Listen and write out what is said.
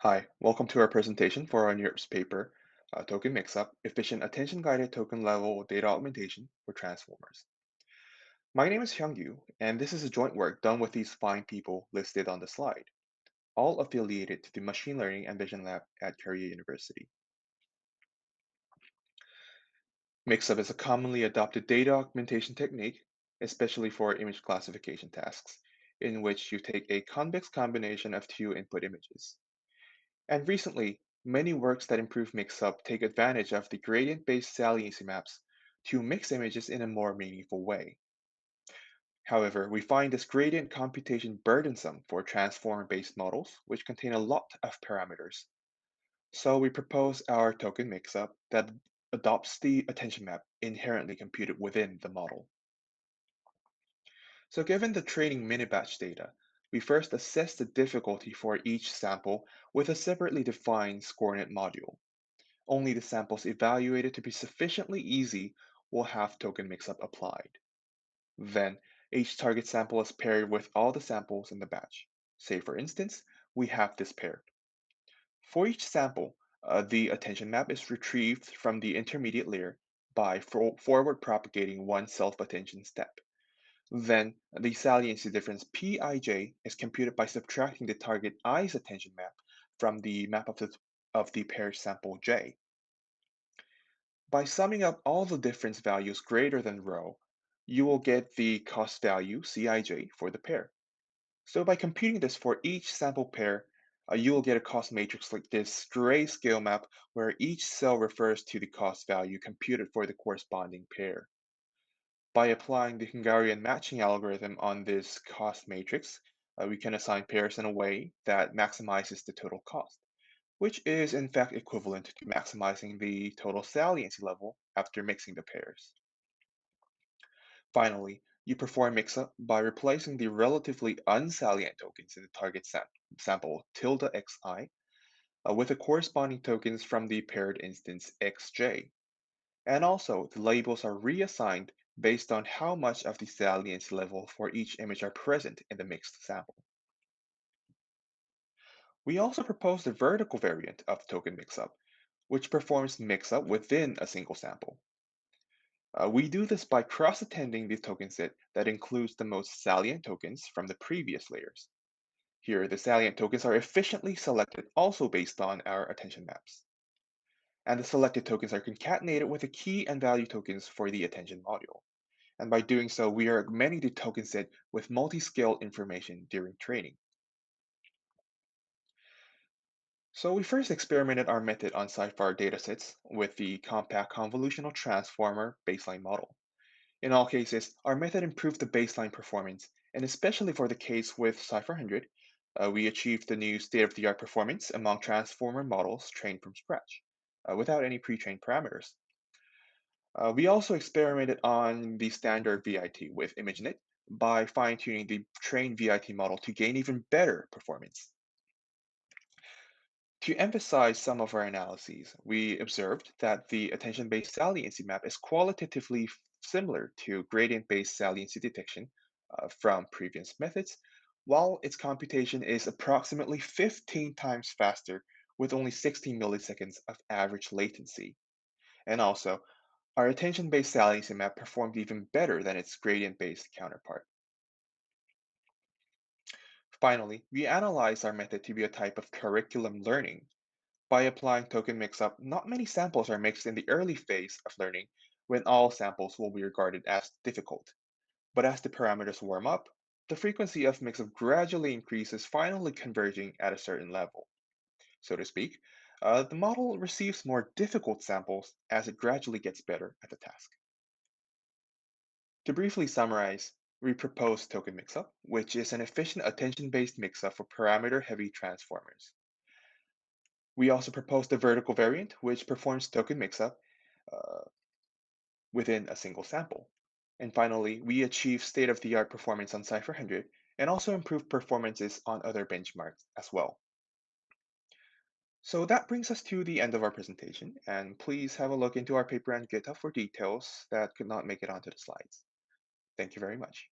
Hi, welcome to our presentation for our NeurIPS paper, Token Mixup, Efficient Attention-Guided Token Level Data Augmentation for Transformers. My name is Hyunwoo, and this is a joint work done with these fine people listed on the slide, all affiliated to the Machine Learning and Vision Lab at Korea University. Mixup is a commonly adopted data augmentation technique, especially for image classification tasks, in which you take a convex combination of two input images. And recently, many works that improve mix-up take advantage of the gradient-based saliency maps to mix images in a more meaningful way. However, we find this gradient computation burdensome for transformer-based models, which contain a lot of parameters. So we propose our token mix-up that adopts the attention map inherently computed within the model. So given the training mini-batch data, we first assess the difficulty for each sample with a separately defined coordinate module. Only the samples evaluated to be sufficiently easy will have token mix-up applied. Then, each target sample is paired with all the samples in the batch. Say, for instance, we have this paired. For each sample, the attention map is retrieved from the intermediate layer by forward propagating one self-attention step. Then, the saliency difference Pij is computed by subtracting the target i's attention map from the map of the paired sample j. By summing up all the difference values greater than rho, you will get the cost value Cij for the pair. So by computing this for each sample pair, you will get a cost matrix like this grayscale map where each cell refers to the cost value computed for the corresponding pair. By applying the Hungarian matching algorithm on this cost matrix, we can assign pairs in a way that maximizes the total cost, which is in fact equivalent to maximizing the total saliency level after mixing the pairs. Finally, you perform mix-up by replacing the relatively unsalient tokens in the target sample tilde xi with the corresponding tokens from the paired instance xj. And also, the labels are reassigned based on how much of the salience level for each image are present in the mixed sample. We also propose the vertical variant of token mix-up, which performs mix-up within a single sample. We do this by cross-attending the token set that includes the most salient tokens from the previous layers. Here, the salient tokens are efficiently selected also based on our attention maps. And the selected tokens are concatenated with the key and value tokens for the attention module. And by doing so, we are augmenting the token set with multi-scale information during training. So we first experimented our method on CIFAR datasets with the compact convolutional transformer baseline model. In all cases, our method improved the baseline performance, and especially for the case with Cypher 100, we achieved the new state-of-the-art performance among transformer models trained from scratch, without any pre-trained parameters. We also experimented on the standard VIT with ImageNet by fine-tuning the trained VIT model to gain even better performance. To emphasize some of our analyses, we observed that the attention-based saliency map is qualitatively similar to gradient-based saliency detection from previous methods, while its computation is approximately 15 times faster with only 16 milliseconds of average latency. And also, our attention-based saliency map performed even better than its gradient-based counterpart. Finally, we analyzed our method to be a type of curriculum learning. By applying token mix-up, not many samples are mixed in the early phase of learning when all samples will be regarded as difficult. But as the parameters warm up, the frequency of mix-up gradually increases, finally converging at a certain level. So to speak, the model receives more difficult samples as it gradually gets better at the task. To briefly summarize, we propose token mix-up, which is an efficient attention-based mix-up for parameter-heavy transformers. We also propose the vertical variant, which performs token mix-up uh, within a single sample. And finally, we achieve state-of-the-art performance on Cypher 100 and also improve performances on other benchmarks as well. So that brings us to the end of our presentation, and please have a look into our paper on GitHub for details that could not make it onto the slides. Thank you very much.